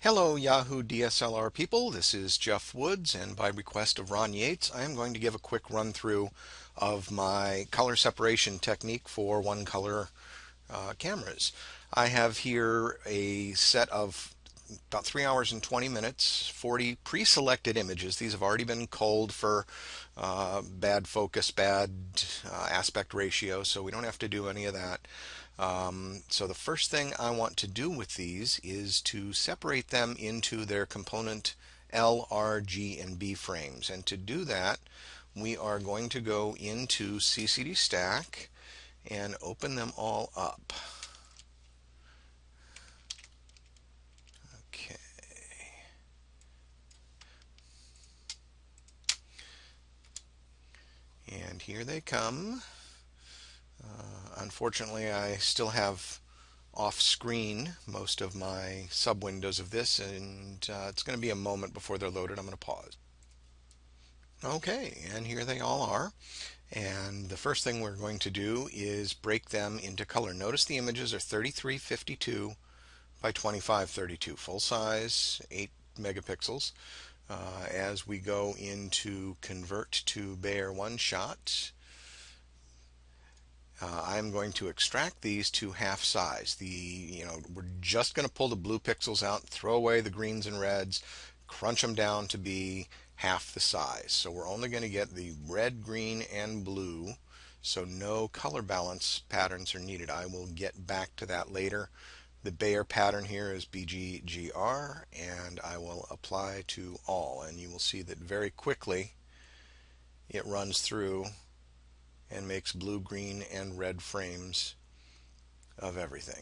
Hello Yahoo DSLR people, this is Jeff Woods, and by request of Ron Yates, I am going to give a quick run through of my color separation technique for one color cameras. I have here a set of about 3 hours and 20 minutes, 40 pre-selected images. These have already been culled for bad focus, bad aspect ratio, so we don't have to do any of that. So the first thing I want to do with these is to separate them into their component L, R, G, and B frames. And to do that, we are going to go into CCD Stack and open them all up. Okay. And here they come. Unfortunately, I still have off screen most of my sub windows of this, and it's going to be a moment before they're loaded. I'm going to pause. Okay, and here they all are. And the first thing we're going to do is break them into color. Notice the images are 3352 by 2532, full size, 8 megapixels. As we go into convert to Bayer one shot, I'm going to extract these to half size. We're just going to pull the blue pixels out, throw away the greens and reds, crunch them down to be half the size. So we're only going to get the red, green, and blue, so no color balance patterns are needed. I will get back to that later. The Bayer pattern here is BGGR, and I will apply to all, and you will see that very quickly it runs through and makes blue, green, and red frames of everything.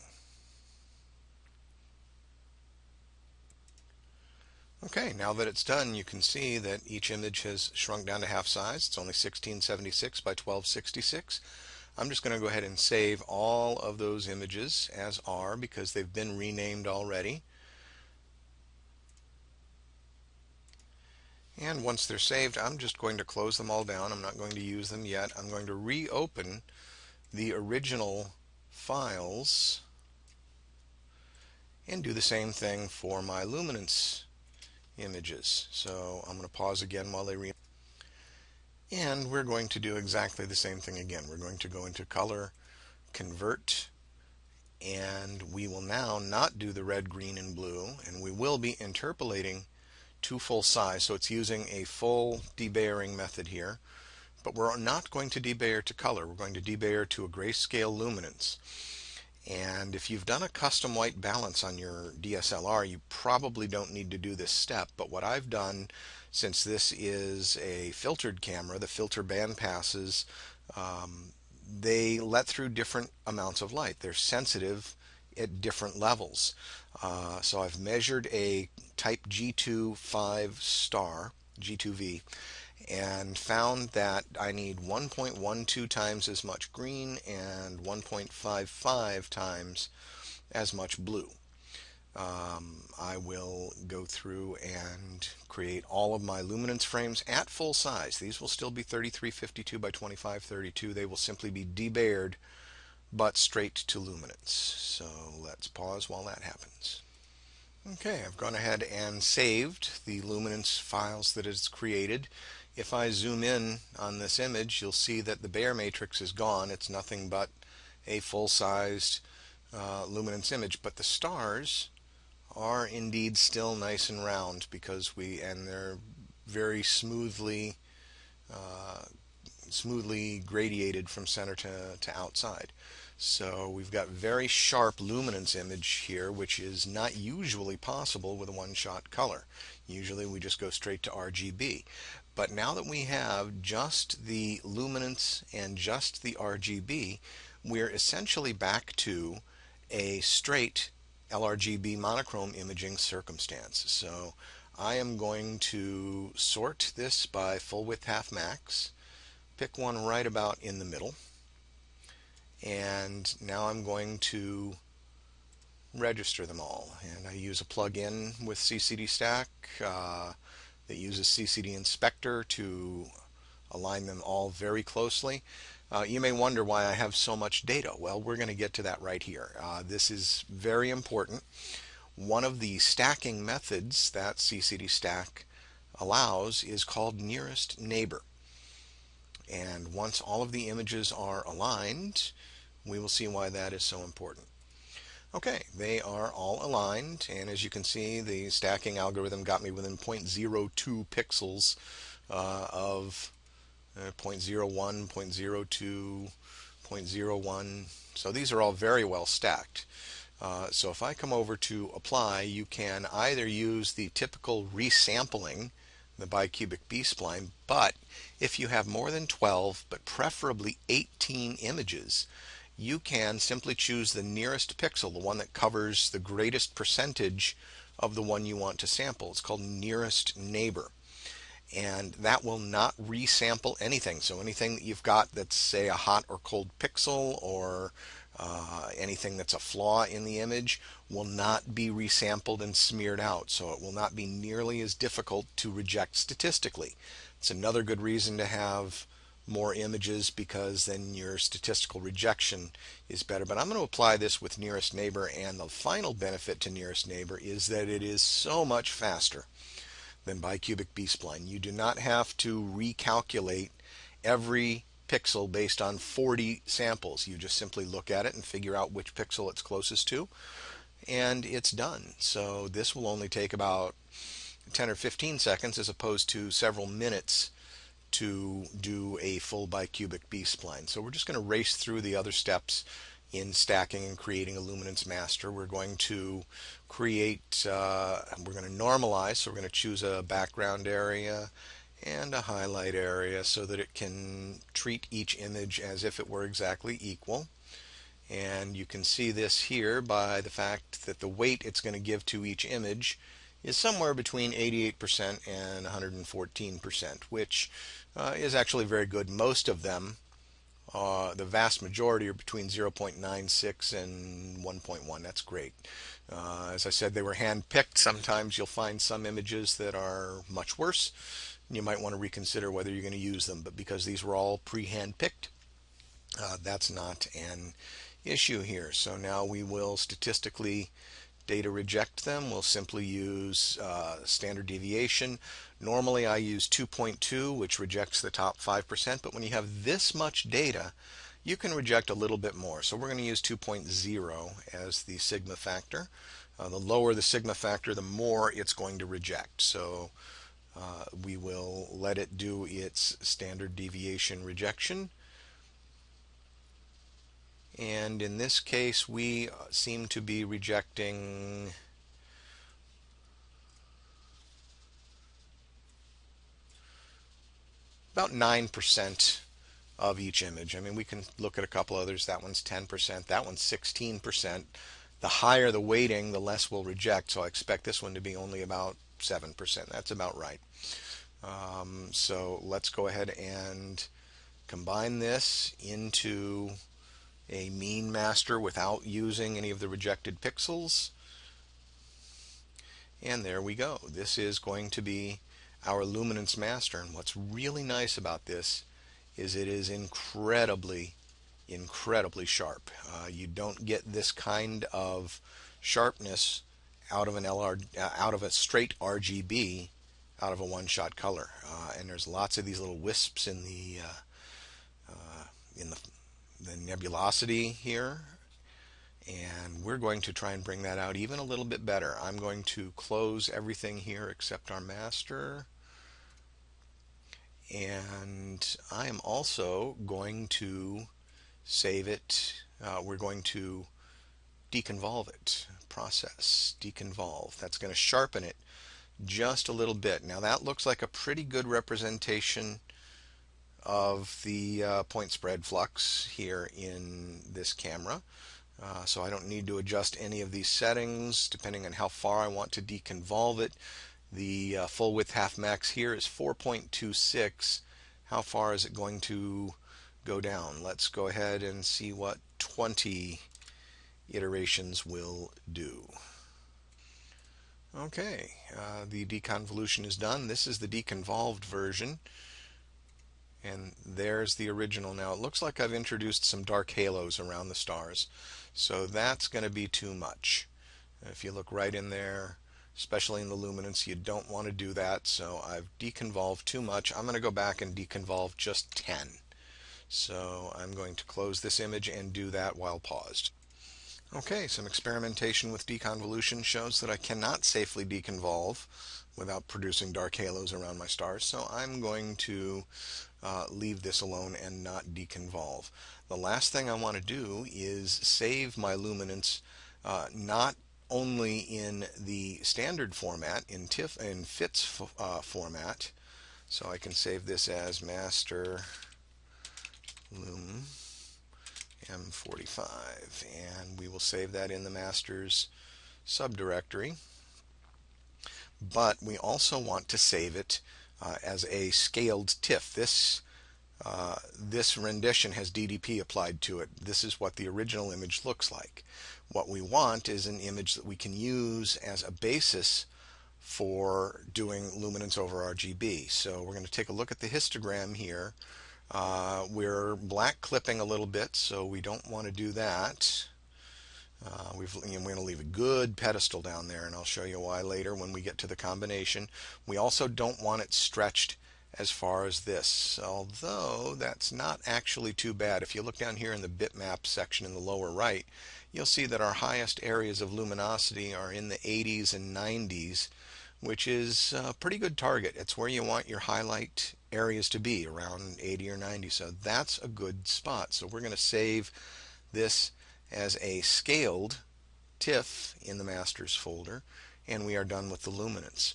Okay, now that it's done, you can see that each image has shrunk down to half size. It's only 1676 by 1266. I'm just going to go ahead and save all of those images as are because they've been renamed already. And once they're saved, I'm just going to close them all down. I'm not going to use them yet. I'm going to reopen the original files and do the same thing for my luminance images. So I'm going to pause again while they read. And we're going to do exactly the same thing again. We're going to go into color, convert, and we will now not do the red, green, and blue, and we will be interpolating to full size. So it's using a full debayering method here, but we're not going to debayer to color. We're going to debayer to a grayscale luminance. And if you've done a custom white balance on your DSLR, you probably don't need to do this step. But what I've done, since this is a filtered camera, the filter band passes, they let through different amounts of light. They're sensitive at different levels. So I've measured a type G2 5 star, G2V, and found that I need 1.12 times as much green and 1.55 times as much blue. I will go through and create all of my luminance frames at full size. These will still be 3352 by 2532. They will simply be debayered but straight to luminance. So let's pause while that happens. Okay, I've gone ahead and saved the luminance files that it's created. If I zoom in on this image, you'll see that the Bayer matrix is gone. It's nothing but a full-sized luminance image, but the stars are indeed still nice and round and they're very smoothly gradiated from center to outside. So we've got very sharp luminance image here, which is not usually possible with a one-shot color. Usually we just go straight to RGB. But now that we have just the luminance and just the RGB, we're essentially back to a straight LRGB monochrome imaging circumstance. So I am going to sort this by full width half max, pick one right about in the middle, and now I'm going to register them all. And I use a plug-in with CCD Stack that uses CCD Inspector to align them all very closely. You may wonder why I have so much data. Well, we're going to get to that right here. This is very important. One of the stacking methods that CCD Stack allows is called nearest neighbor. And once all of the images are aligned, we will see why that is so important. Okay, they are all aligned, and as you can see, the stacking algorithm got me within 0.02 pixels of 0.01, 0.02, zero 0.01. So these are all very well stacked. So if I come over to apply, you can either use the typical resampling, the bicubic B-spline, but if you have more than 12, but preferably 18 images, you can simply choose the nearest pixel, the one that covers the greatest percentage of the one you want to sample. It's called nearest neighbor. And that will not resample anything. So anything that you've got that's, say, a hot or cold pixel, or anything that's a flaw in the image, will not be resampled and smeared out. So it will not be nearly as difficult to reject statistically. It's another good reason to have more images, because then your statistical rejection is better. But I'm going to apply this with nearest neighbor, and the final benefit to nearest neighbor is that it is so much faster than bicubic B-spline. You do not have to recalculate every pixel based on 40 samples. You just simply look at it and figure out which pixel it's closest to, and it's done. So this will only take about 10 or 15 seconds as opposed to several minutes to do a full bicubic B-spline. So we're just going to race through the other steps in stacking and creating a luminance master. We're going to create, we're going to normalize, so we're going to choose a background area and a highlight area so that it can treat each image as if it were exactly equal. And you can see this here by the fact that the weight it's going to give to each image is somewhere between 88% and 114%, which is actually very good. Most of them, the vast majority, are between 0.96 and 1.1. That's great. As I said, they were hand-picked. Sometimes you'll find some images that are much worse. You might want to reconsider whether you're going to use them, but because these were all pre-hand-picked, that's not an issue here. So now we will statistically data reject them. We'll simply use standard deviation. Normally I use 2.2, which rejects the top 5%, but when you have this much data, you can reject a little bit more. So we're going to use 2.0 as the sigma factor. The lower the sigma factor, the more it's going to reject. So we will let it do its standard deviation rejection. And in this case, we seem to be rejecting about 9% of each image. I mean, we can look at a couple others. That one's 10%, that one's 16%. The higher the weighting, the less we'll reject. So I expect this one to be only about 7%. That's about right. So let's go ahead and combine this into a mean master without using any of the rejected pixels. And there we go. This is going to be our luminance master. And what's really nice about this is it is incredibly sharp. You don't get this kind of sharpness out of an out of a straight RGB, out of a one-shot color. And there's lots of these little wisps in the nebulosity here, and we're going to try and bring that out even a little bit better. I'm going to close everything here except our master, and I am also going to save it. We're going to deconvolve it. Process, deconvolve. That's going to sharpen it just a little bit. Now that looks like a pretty good representation of the point spread flux here in this camera. So I don't need to adjust any of these settings depending on how far I want to deconvolve it. The full width half max here is 4.26. How far is it going to go down? Let's go ahead and see what 20 iterations will do. Okay, the deconvolution is done. This is the deconvolved version. And there's the original. Now it looks like I've introduced some dark halos around the stars, so that's going to be too much. If you look right in there, especially in the luminance, you don't want to do that. So I've deconvolved too much. I'm going to go back and deconvolve just 10. So I'm going to close this image and do that while paused. Okay, some experimentation with deconvolution shows that I cannot safely deconvolve without producing dark halos around my stars, so I'm going to leave this alone and not deconvolve. The last thing I want to do is save my luminance not only in the standard format, in FITS format, so I can save this as master lum M45, and we will save that in the master's subdirectory. But we also want to save it as a scaled TIFF. This rendition has DDP applied to it. This is what the original image looks like. What we want is an image that we can use as a basis for doing luminance over RGB. So we're going to take a look at the histogram here. We're black clipping a little bit, so we don't want to do that. We're going to leave a good pedestal down there, and I'll show you why later when we get to the combination. We also don't want it stretched as far as this, although that's not actually too bad. If you look down here in the bitmap section in the lower right, you'll see that our highest areas of luminosity are in the 80s and 90s, which is a pretty good target. It's where you want your highlight areas to be, around 80 or 90, so that's a good spot. So we're going to save this as a scaled TIFF in the masters folder, and we are done with the luminance.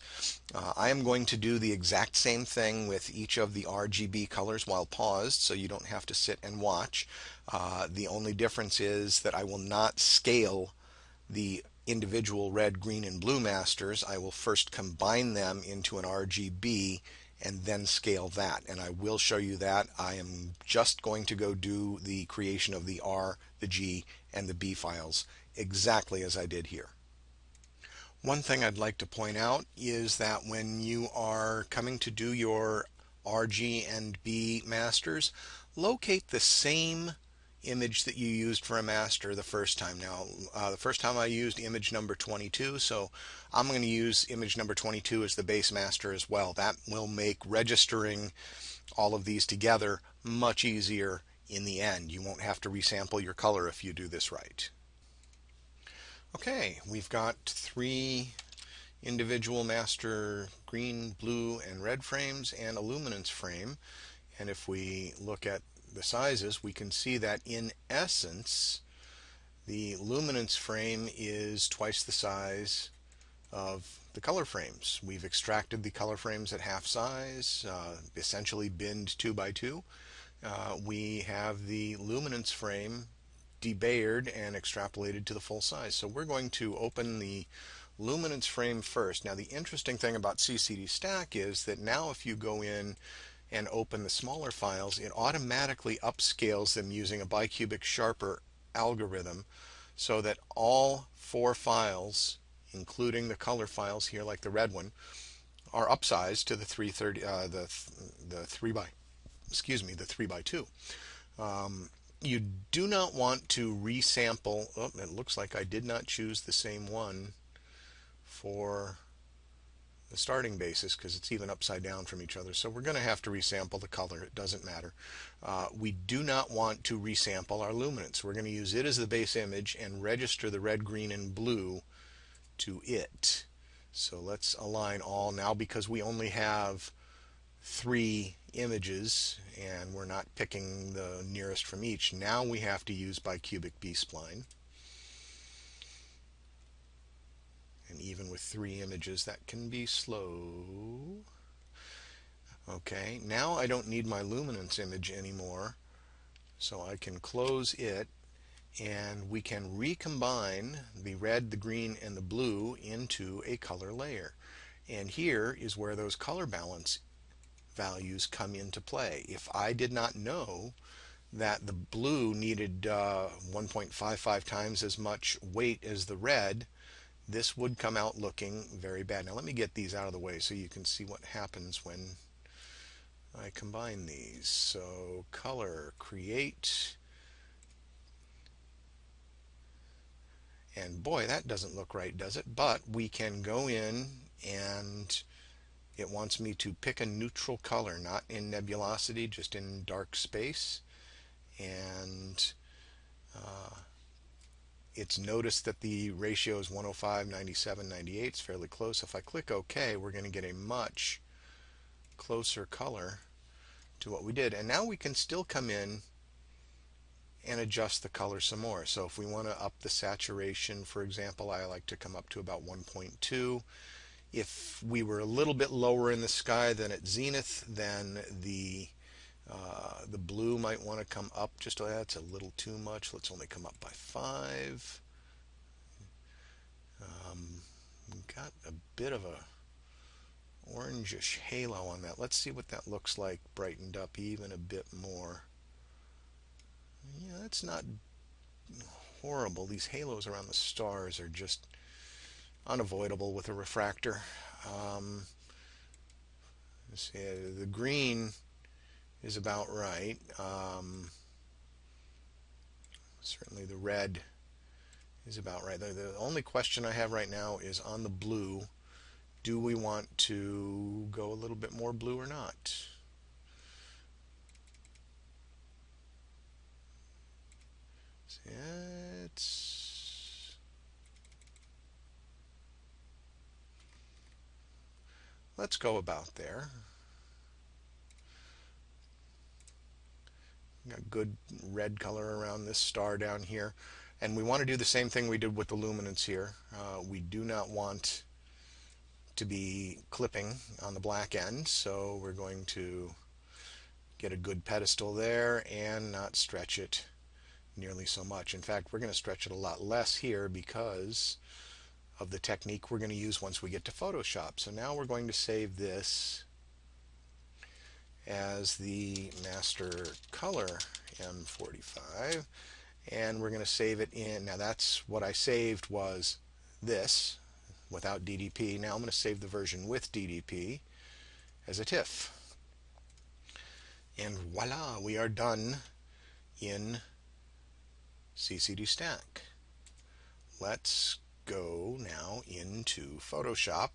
I am going to do the exact same thing with each of the RGB colors while paused, so you don't have to sit and watch. The only difference is that I will not scale the individual red, green, and blue masters. I will first combine them into an RGB and then scale that, and I will show you that. I am just going to go do the creation of the R, the G, and the B files exactly as I did here. One thing I'd like to point out is that when you are coming to do your RG and B masters, locate the same image that you used for a master the first time. Now, the first time I used image number 22, so I'm going to use image number 22 as the base master as well. That will make registering all of these together much easier in the end. You won't have to resample your color if you do this right. Okay, we've got 3 individual master green, blue, and red frames and a luminance frame. And if we look at the sizes, we can see that in essence the luminance frame is twice the size of the color frames. We've extracted the color frames at half size, essentially binned 2 by 2. We have the luminance frame debayered and extrapolated to the full size. So we're going to open the luminance frame first. Now the interesting thing about CCD Stack is that now if you go in and open the smaller files, it automatically upscales them using a bicubic sharper algorithm, so that all 4 files, including the color files here like the red one, are upsized to the 330 the 3 by 2. You do not want to resample. Oh, it looks like I did not choose the same one for the starting basis because it's even upside down from each other. So we're going to have to resample the color. It doesn't matter. We do not want to resample our luminance. We're going to use it as the base image and register the red, green, and blue to it. So let's align all now, because we only have 3 images and we're not picking the nearest from each. Now we have to use bicubic B-spline. And even with 3 images, that can be slow. Okay, now I don't need my luminance image anymore, so I can close it, and we can recombine the red, the green, and the blue into a color layer. And here is where those color balance values come into play. If I did not know that the blue needed 1.55 times as much weight as the red, this would come out looking very bad. Now let me get these out of the way so you can see what happens when I combine these. So color, create, And boy, that doesn't look right, does it? But we can go in, and it wants me to pick a neutral color, not in nebulosity, just in dark space. And it's noticed that the ratio is 105, 97, 98. It's fairly close. If I click OK, we're going to get a much closer color to what we did. And now we can still come in and adjust the color some more. So if we want to up the saturation, for example, I like to come up to about 1.2. If we were a little bit lower in the sky than at zenith, then the blue might want to come up just that's a little too much. Let's only come up by 5. We've got a bit of a orangish halo on that. Let's see what that looks like brightened up even a bit more. Yeah, that's not horrible. These halos around the stars are just unavoidable with a refractor. Let's see, the green is about right. Certainly the red is about right. The only question I have right now is on the blue. Do we want to go a little bit more blue or not? Let's go about there. Got good red color around this star down here. And we want to do the same thing we did with the luminance here. We do not want to be clipping on the black end, so we're going to get a good pedestal there and not stretch it nearly so much. In fact, we're going to stretch it a lot less here because of the technique we're going to use once we get to Photoshop. So now we're going to save this as the master color M45, and we're going to save it in. Now that's what I saved was this without DDP. Now I'm going to save the version with DDP as a TIFF. And voila, we are done in CCD Stack. Let's go now into Photoshop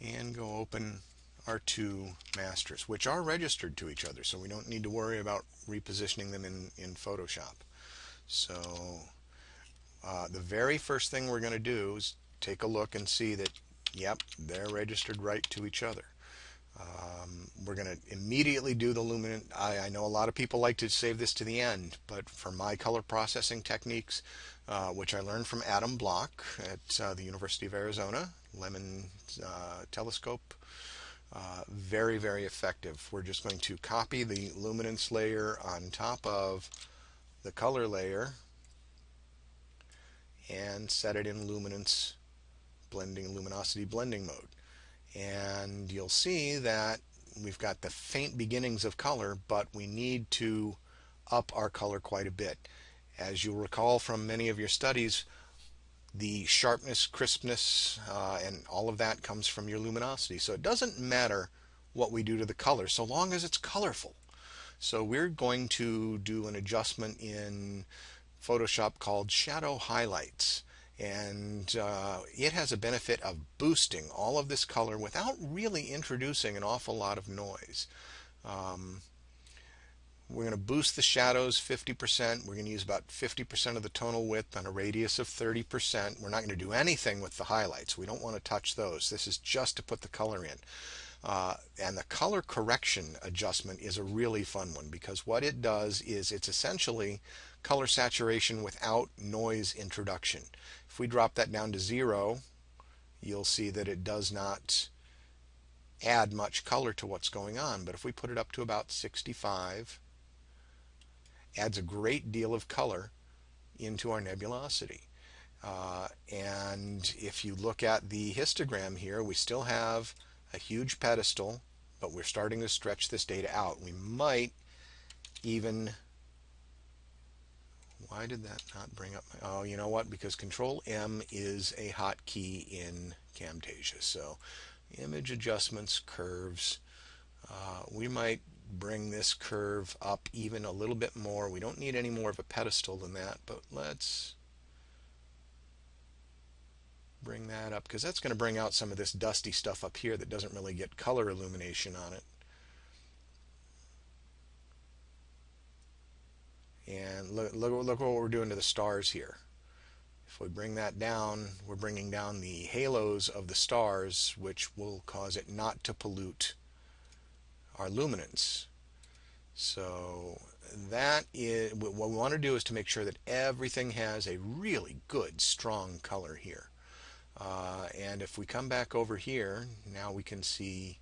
and go open our two masters, which are registered to each other, so we don't need to worry about repositioning them in Photoshop. So the very first thing we're going to do is take a look and see that, yep, they're registered right to each other. We're going to immediately do the luminant. I know a lot of people like to save this to the end, but for my color processing techniques, which I learned from Adam Block at the University of Arizona, Lemon Telescope, very, very effective. We're just going to copy the luminance layer on top of the color layer and set it in luminance blending, luminosity blending mode. And you'll see that we've got the faint beginnings of color, but we need to up our color quite a bit. As you'll recall from many of your studies, the sharpness, crispness, and all of that comes from your luminosity. So it doesn't matter what we do to the color so long as it's colorful. So we're going to do an adjustment in Photoshop called shadow highlights. And it has a benefit of boosting all of this color without really introducing an awful lot of noise. We're going to boost the shadows 50%. We're going to use about 50% of the tonal width on a radius of 30%. We're not going to do anything with the highlights. We don't want to touch those. This is just to put the color in. And the color correction adjustment is a really fun one, because what it does is it's essentially color saturation without noise introduction. If we drop that down to 0, you'll see that it does not add much color to what's going on. But if we put it up to about 65, adds a great deal of color into our nebulosity. And if you look at the histogram here, we still have a huge pedestal, but we're starting to stretch this data out. We might even, why did that not bring up my, oh, you know what, because Control M is a hotkey in Camtasia. So image adjustments, curves, we might bring this curve up even a little bit more. We don't need any more of a pedestal than that, but let's bring that up because that's going to bring out some of this dusty stuff up here that doesn't really get color illumination on it. And look what we're doing to the stars here. If we bring that down, we're bringing down the halos of the stars, which will cause it not to pollute our luminance. So that is what we want to do, is to make sure that everything has a really good strong color here. And if we come back over here, now we can see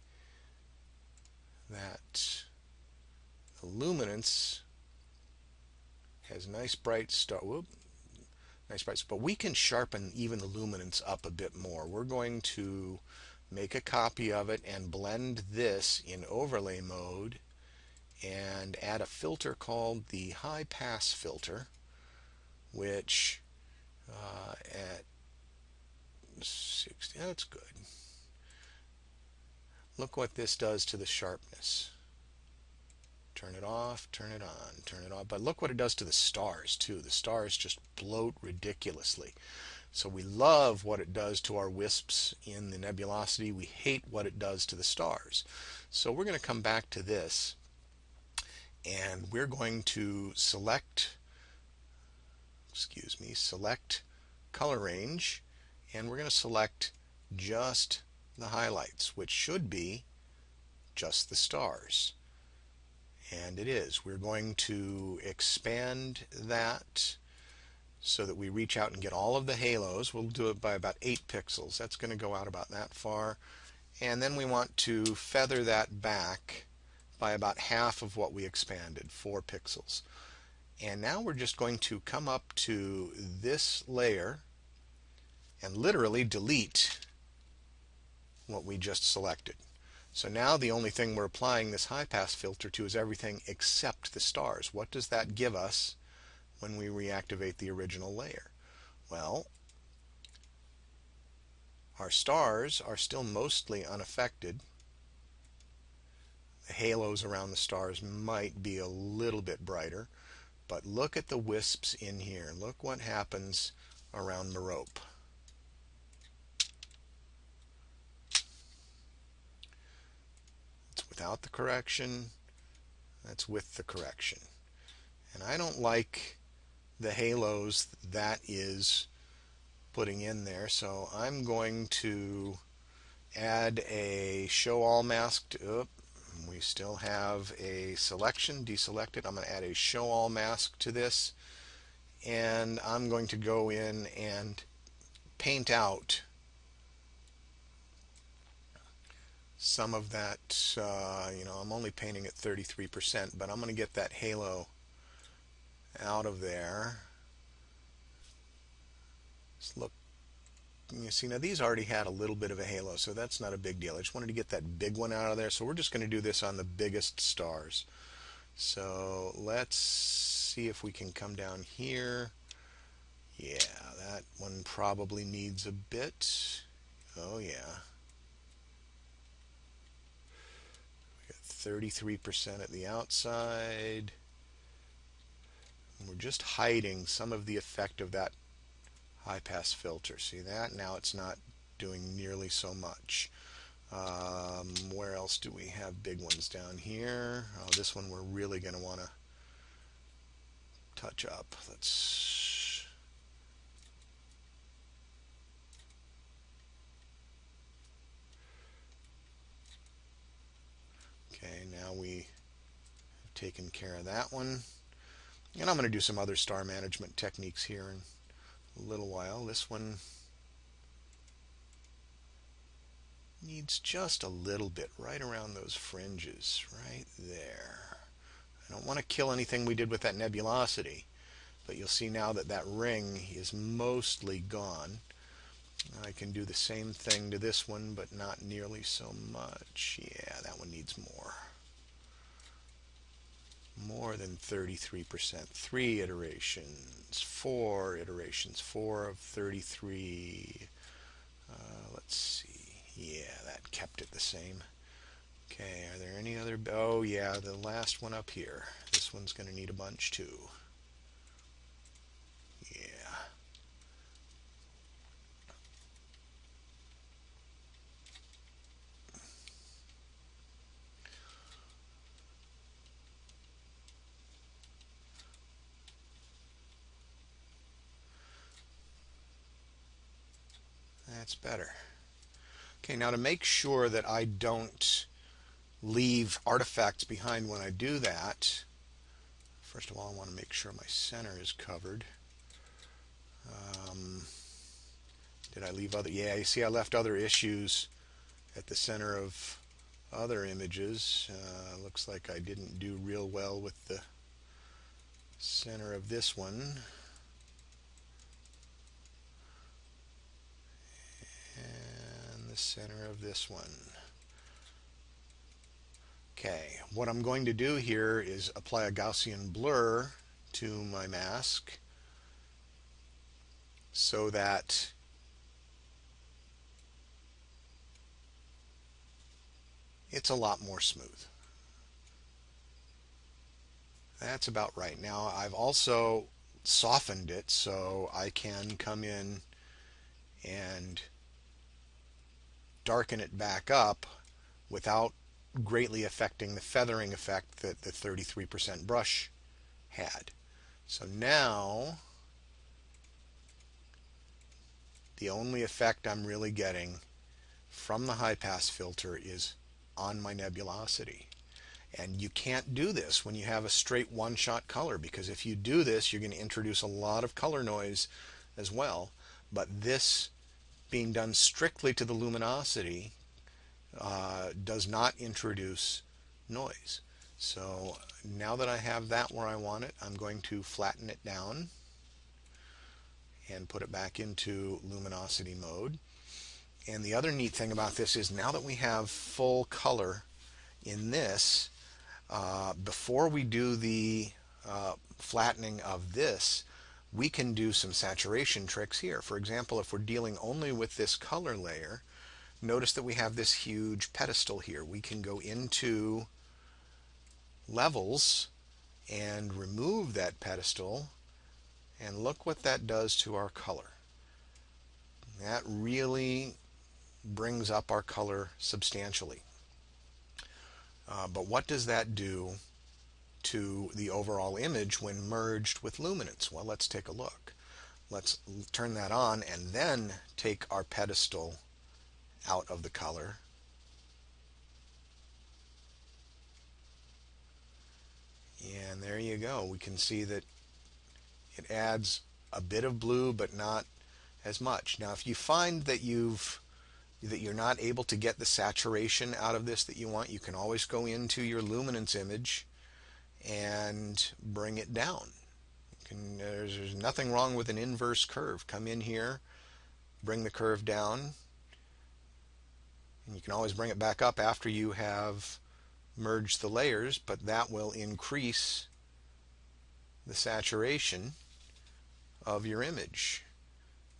that the luminance has nice bright nice bright, but we can sharpen even the luminance up a bit more. We're going to make a copy of it and blend this in overlay mode and add a filter called the high pass filter, which at 60, that's good. Look what this does to the sharpness. Turn it off, turn it on, turn it off. But look what it does to the stars too. The stars just bloat ridiculously. So we love what it does to our wisps in the nebulosity. We hate what it does to the stars. So we're going to come back to this, and we're going to select color range, and we're going to select just the highlights, which should be just the stars. And it is. We're going to expand that so that we reach out and get all of the halos. We'll do it by about 8 pixels. That's going to go out about that far. And then we want to feather that back by about half of what we expanded, 4 pixels. And now we're just going to come up to this layer and literally delete what we just selected. So now the only thing we're applying this high pass filter to is everything except the stars. What does that give us when we reactivate the original layer? Well, our stars are still mostly unaffected. The halos around the stars might be a little bit brighter, but look at the wisps in here. Look what happens around Merope. Without the correction, that's with the correction. And I don't like the halos that is putting in there, so I'm going to add a show all mask. We still have a selection, deselect it. I'm going to add a show all mask to this, and I'm going to go in and paint out some of that. I'm only painting at 33%, but I'm going to get that halo out of there. Let's look. You see, now these already had a little bit of a halo, so that's not a big deal. I just wanted to get that big one out of there, so we're just going to do this on the biggest stars. So let's see if we can come down here. Yeah, that one probably needs a bit. Oh yeah. 33% at the outside. And we're just hiding some of the effect of that high pass filter. See that? Now it's not doing nearly so much. Where else do we have big ones down here? Oh, this one we're really going to want to touch up. Let's okay, now we have taken care of that one. And I'm going to do some other star management techniques here in a little while. This one needs just a little bit right around those fringes, right there. I don't want to kill anything we did with that nebulosity, but you'll see now that that ring is mostly gone. I can do the same thing to this one, but not nearly so much. Yeah, that one needs more. More than 33%. 3 iterations, 4 iterations, 4 of 33. Let's see. Yeah, that kept it the same. Okay, are there any other? Oh yeah, the last one up here. This one's going to need a bunch too. Yeah. That's better. Okay, now to make sure that I don't leave artifacts behind when I do that, first of all I want to make sure my center is covered. Um, did I leave other? Yeah, you see I left other issues at the center of other images. Looks like I didn't do real well with the center of this one. And the center of this one. Okay, what I'm going to do here is apply a Gaussian blur to my mask so that it's a lot more smooth. That's about right. Now I've also softened it so I can come in and darken it back up without greatly affecting the feathering effect that the 33% brush had. So now the only effect I'm really getting from the high pass filter is on my nebulosity. And you can't do this when you have a straight one-shot color, because if you do this, you're going to introduce a lot of color noise as well. But this being done strictly to the luminosity does not introduce noise. So now that I have that where I want it, I'm going to flatten it down and put it back into luminosity mode. And the other neat thing about this is now that we have full color in this, before we do the flattening of this, we can do some saturation tricks here. For example, if we're dealing only with this color layer, notice that we have this huge pedestal here. We can go into levels and remove that pedestal, and look what that does to our color. That really brings up our color substantially. But what does that do to the overall image when merged with luminance? Well, let's take a look. Let's turn that on and then take our pedestal out of the color. And there you go. We can see that it adds a bit of blue, but not as much. Now, if you find that you're not able to get the saturation out of this that you want, you can always go into your luminance image and bring it down. There's nothing wrong with an inverse curve. Come in here, bring the curve down, and you can always bring it back up after you have merged the layers, but that will increase the saturation of your image.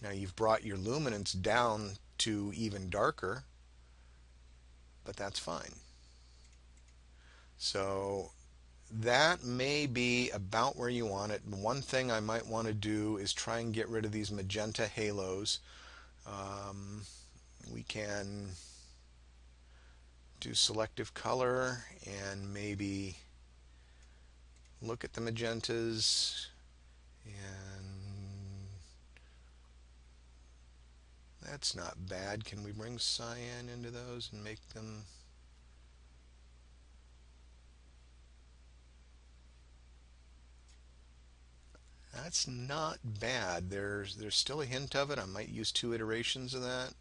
Now you've brought your luminance down to even darker, but that's fine. So that may be about where you want it. One thing I might want to do is try and get rid of these magenta halos. We can do selective color and maybe look at the magentas, and that's not bad. Can we bring cyan into those and make them... That's not bad. There's still a hint of it. I might use 2 iterations of that.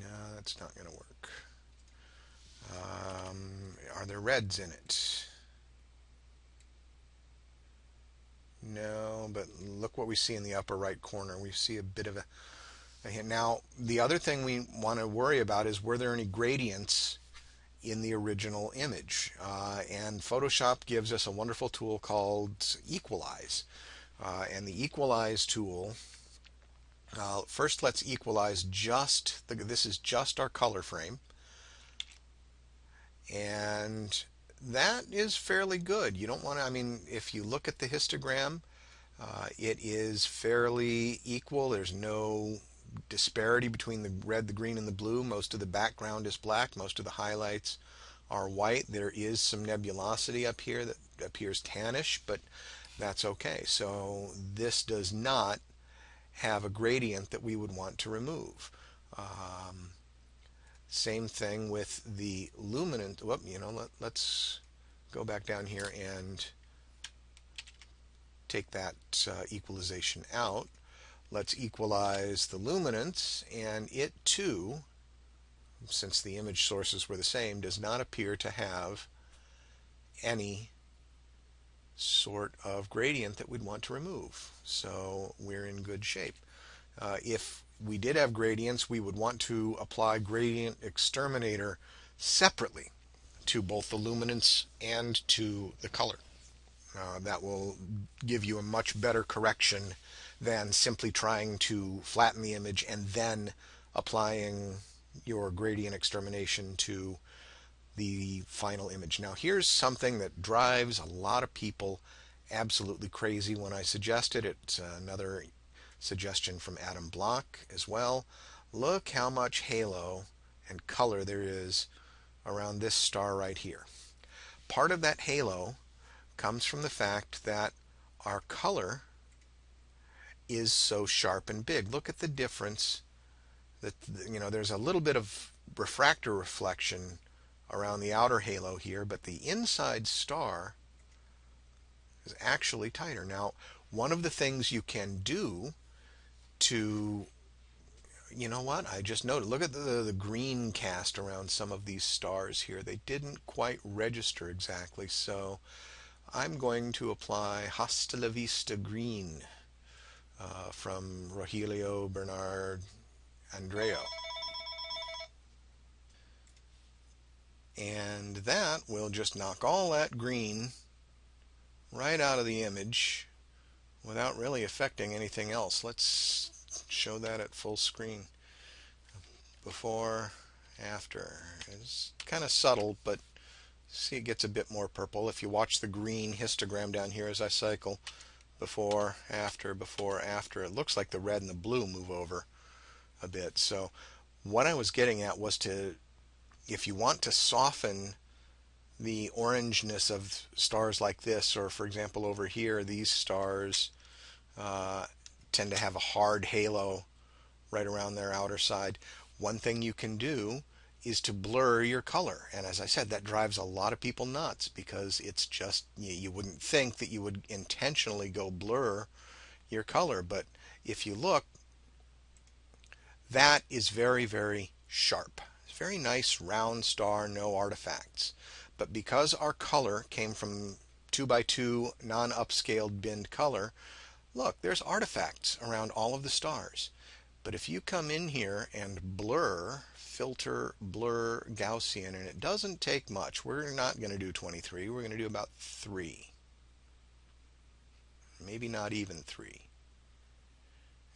No, that's not going to work. Are there reds in it? No, but look what we see in the upper right corner. We see a bit of a hint. Now, the other thing we want to worry about is, were there any gradients in the original image? And Photoshop gives us a wonderful tool called Equalize. And the equalize tool, first let's equalize this is just our color frame. And that is fairly good. You don't want to, I mean, if you look at the histogram, it is fairly equal. There's no disparity between the red, the green, and the blue. Most of the background is black. Most of the highlights are white. There is some nebulosity up here that appears tannish, but that's okay. So this does not have a gradient that we would want to remove. Same thing with the luminance. Whoop, let's go back down here and take that equalization out. Let's equalize the luminance, and it too, since the image sources were the same, does not appear to have any sort of gradient that we'd want to remove. So we're in good shape. If we did have gradients, we would want to apply gradient exterminator separately to both the luminance and to the color. That will give you a much better correction than simply trying to flatten the image and then applying your gradient extermination to the final image. Now here's something that drives a lot of people absolutely crazy when I suggest it. It's another suggestion from Adam Block as well. Look how much halo and color there is around this star right here. Part of that halo comes from the fact that our color is so sharp and big. Look at the difference. That there's a little bit of refractor reflection around the outer halo here, but the inside star is actually tighter. Now, one of the things you can do to, I just noted, look at the green cast around some of these stars here. They didn't quite register exactly, so I'm going to apply Hasta la Vista Green from Rogelio Bernard Andreo. And that will just knock all that green right out of the image without really affecting anything else. Let's show that at full screen. Before, after. It's kind of subtle, but see, it gets a bit more purple. If you watch the green histogram down here as I cycle, before, after, it looks like the red and the blue move over a bit. So what I was getting at was if you want to soften the orangeness of stars like this, or for example over here, these stars tend to have a hard halo right around their outer side. One thing you can do is to blur your color, and as I said, that drives a lot of people nuts because it's just, you wouldn't think that you would intentionally go blur your color, but if you look, that is very, very sharp. It's a very nice round star, no artifacts. But because our color came from 2x2 non-upscaled binned color, look, there's artifacts around all of the stars. But if you come in here and blur, filter, blur, Gaussian, and it doesn't take much. We're not going to do 23. We're going to do about 3. Maybe not even 3.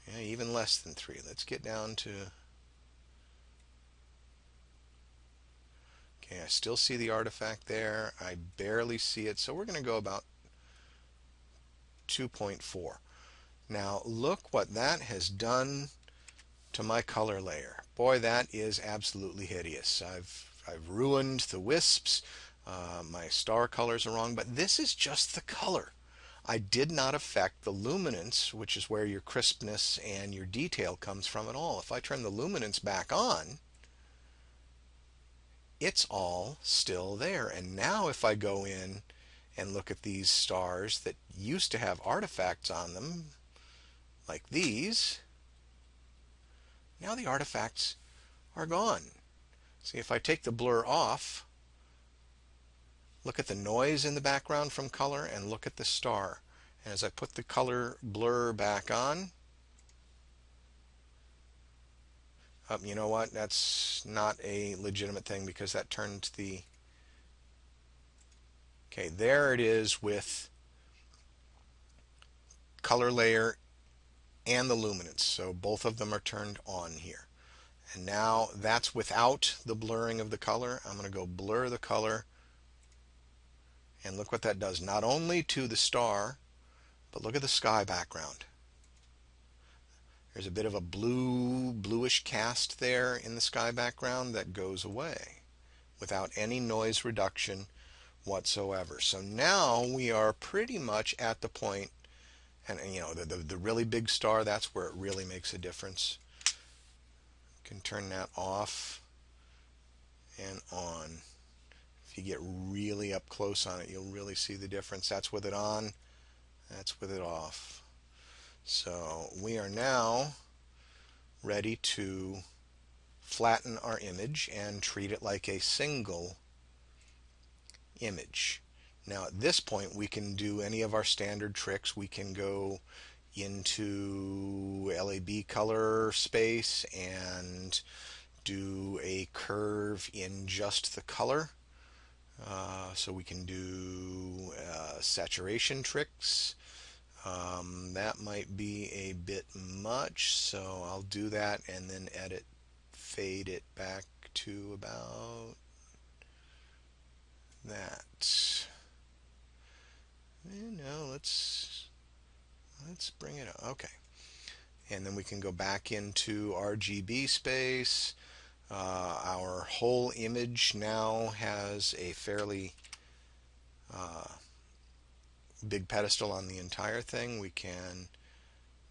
Yeah, even less than 3. Let's get down to... Okay, I still see the artifact there. I barely see it, so we're going to go about 2.4. Now look what that has done to my color layer. Boy, that is absolutely hideous. I've ruined the wisps. My star colors are wrong, but this is just the color. I did not affect the luminance, which is where your crispness and your detail comes from at all. If I turn the luminance back on, it's all still there. And now if I go in and look at these stars that used to have artifacts on them, like these, now the artifacts are gone. See, if I take the blur off, look at the noise in the background from color and look at the star. And as I put the color blur back on, you know what? That's not a legitimate thing because that turned the... Okay, there it is with color layer and the luminance. So both of them are turned on here. And now that's without the blurring of the color. I'm going to go blur the color, and look what that does. Not only to the star, but look at the sky background. There's a bit of a bluish cast there in the sky background that goes away without any noise reduction whatsoever. So now we are pretty much at the point, and you know, the really big star, that's where it really makes a difference. You can turn that off and on. If you get really up close on it, you'll really see the difference. That's with it on, that's with it off. So we are now ready to flatten our image and treat it like a single image. Now at this point we can do any of our standard tricks. We can go into LAB color space and do a curve in just the color. So we can do saturation tricks. That might be a bit much, so I'll do that and then fade it back to about that. No, let's bring it up. Okay. And then we can go back into RGB space. Our whole image now has a fairly big pedestal on the entire thing. We can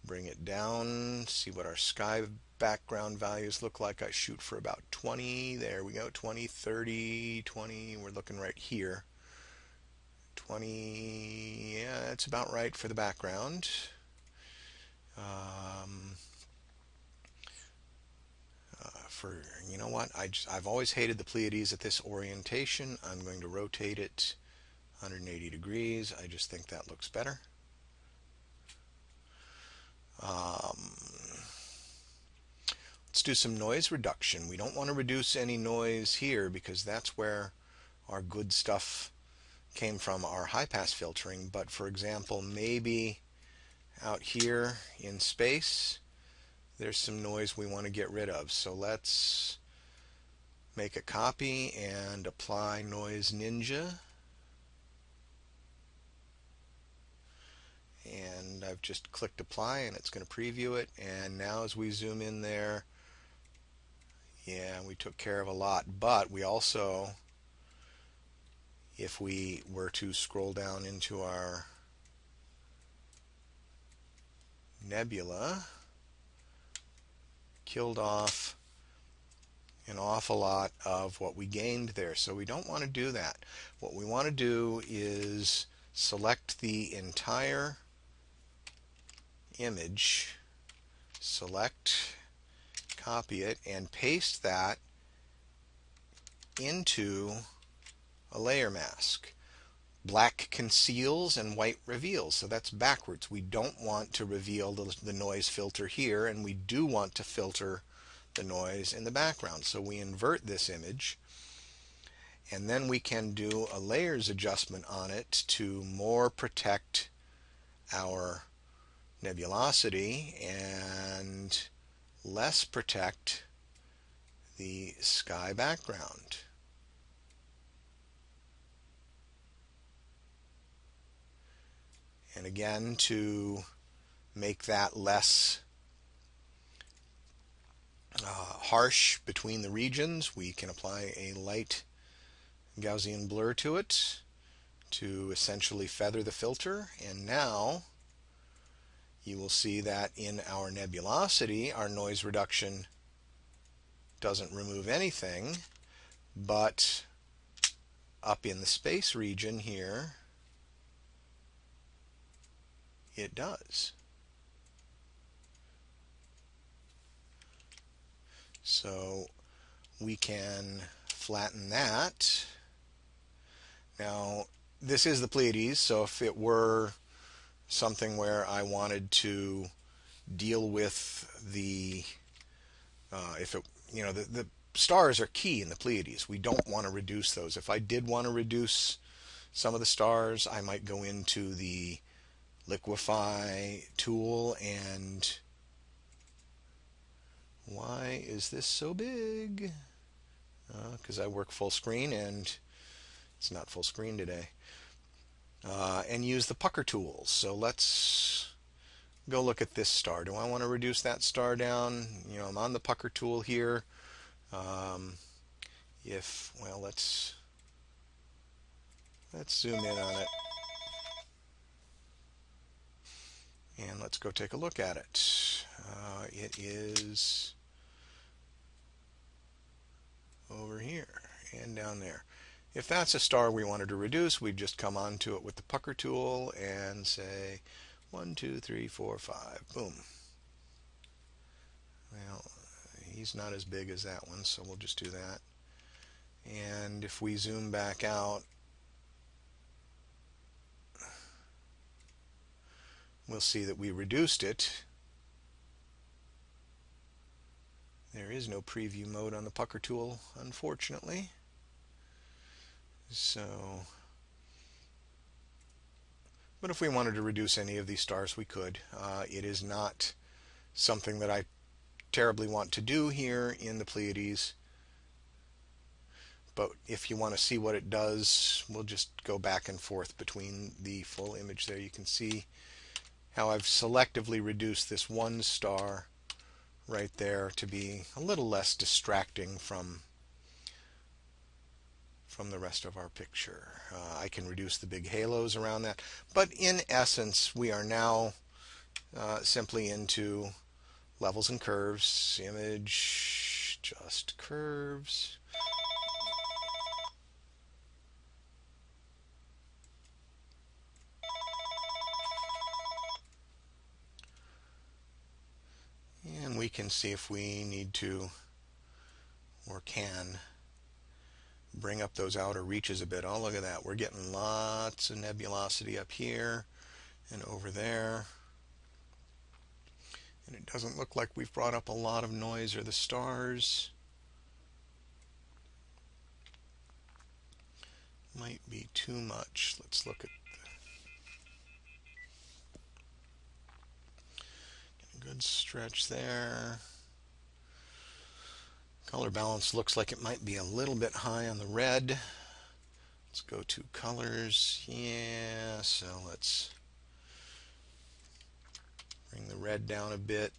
bring it down, see what our sky background values look like. I shoot for about 20. There we go. 20, 30, 20. We're looking right here. 20. Yeah, that's about right for the background. You know what? I've always hated the Pleiades at this orientation. I'm going to rotate it 180 degrees. I just think that looks better. Let's do some noise reduction. We don't want to reduce any noise here because that's where our good stuff came from, our high pass filtering. But for example, maybe out here in space there's some noise we want to get rid of. So let's make a copy and apply Noise Ninja. And I've just clicked apply and it's going to preview it. And now as we zoom in there, yeah, we took care of a lot. But we also, if we were to scroll down into our nebula, killed off an awful lot of what we gained there. So we don't want to do that. What we want to do is select the entire image, select, copy it, and paste that into a layer mask. Black conceals and white reveals, so that's backwards. We don't want to reveal the noise filter here, and we do want to filter the noise in the background. So we invert this image, and then we can do a layers adjustment on it to more protect our nebulosity and less protect the sky background. And again, to make that less harsh between the regions, we can apply a light Gaussian blur to it to essentially feather the filter. And now you will see that in our nebulosity, our noise reduction doesn't remove anything, but up in the space region here, it does. So we can flatten that. Now this is the Pleiades, so if it were something where I wanted to deal with the the stars are key in the Pleiades. We don't want to reduce those. If I did want to reduce some of the stars, I might go into the liquefy tool, and why is this so big? Because I work full screen and it's not full screen today. And use the pucker tools. So let's go look at this star. Do I want to reduce that star down? I'm on the pucker tool here. Well, let's zoom in on it. And let's go take a look at it. It is over here and down there. If that's a star we wanted to reduce, we'd just come onto it with the pucker tool and say 1, 2, 3, 4, 5. Boom. Well, he's not as big as that one, so we'll just do that. And if we zoom back out, we'll see that we reduced it. There is no preview mode on the pucker tool, unfortunately. But if we wanted to reduce any of these stars, we could. It is not something that I terribly want to do here in the Pleiades. But if you want to see what it does, we'll just go back and forth between the full image there. You can see how I've selectively reduced this one star right there to be a little less distracting from the rest of our picture. I can reduce the big halos around that, but in essence we are now simply into levels and curves, image, just curves. And we can see if we need to or can bring up those outer reaches a bit. Oh, look at that. We're getting lots of nebulosity up here and over there. And it doesn't look like we've brought up a lot of noise or the stars. Might be too much. Let's look at a good stretch there. Color balance looks like it might be a little bit high on the red. Let's go to colors. Yeah, so let's bring the red down a bit.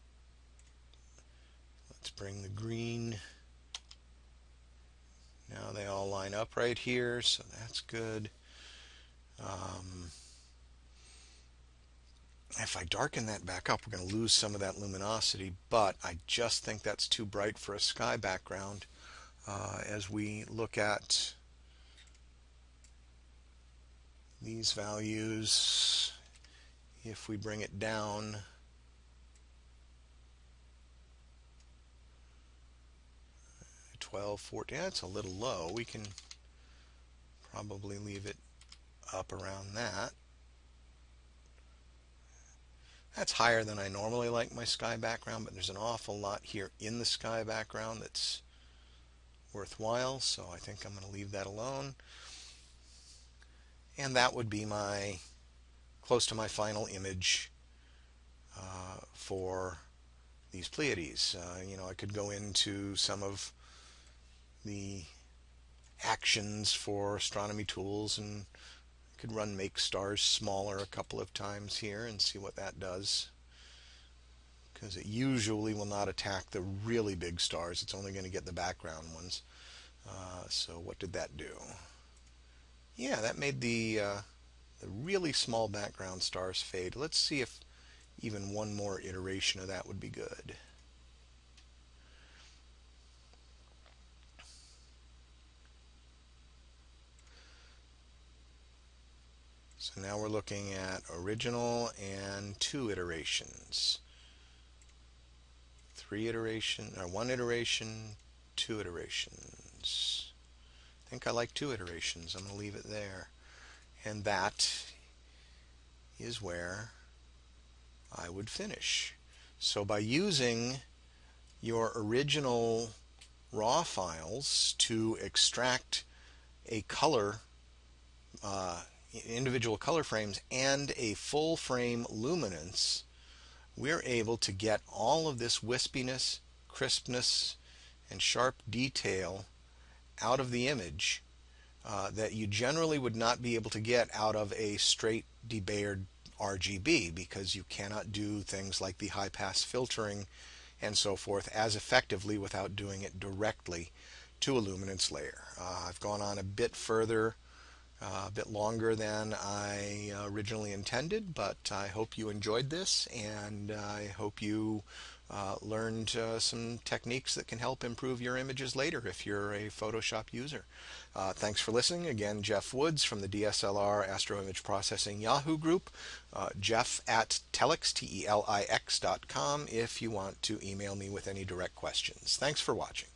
Let's bring the green. Now they all line up right here, so that's good. If I darken that back up, we're going to lose some of that luminosity, but I just think that's too bright for a sky background. As we look at these values, if we bring it down, to 12, 14, that's a little low. We can probably leave it up around that. That's higher than I normally like my sky background, but there's an awful lot here in the sky background that's worthwhile, so I think I'm going to leave that alone. And that would be close to my final image for these Pleiades. I could go into some of the actions for astronomy tools, and could run make stars smaller a couple of times here and see what that does, because it usually will not attack the really big stars. It's only going to get the background ones. So what did that do? Yeah, that made the really small background stars fade. Let's see if even one more iteration of that would be good. So now we're looking at original and 2 iterations. 1 iteration, 2 iterations. I think I like 2 iterations. I'm going to leave it there. And that is where I would finish. So by using your original raw files to extract a color individual color frames and a full frame luminance, we're able to get all of this wispiness, crispness, and sharp detail out of the image that you generally would not be able to get out of a straight debayered RGB, because you cannot do things like the high pass filtering and so forth as effectively without doing it directly to a luminance layer. I've gone on a bit further, a bit longer than I originally intended, but I hope you enjoyed this, and I hope you learned some techniques that can help improve your images later if you're a Photoshop user. Thanks for listening. Again, Jeff Woods from the DSLR Astro Image Processing Yahoo group. Jeff at telix, telix.com, if you want to email me with any direct questions. Thanks for watching.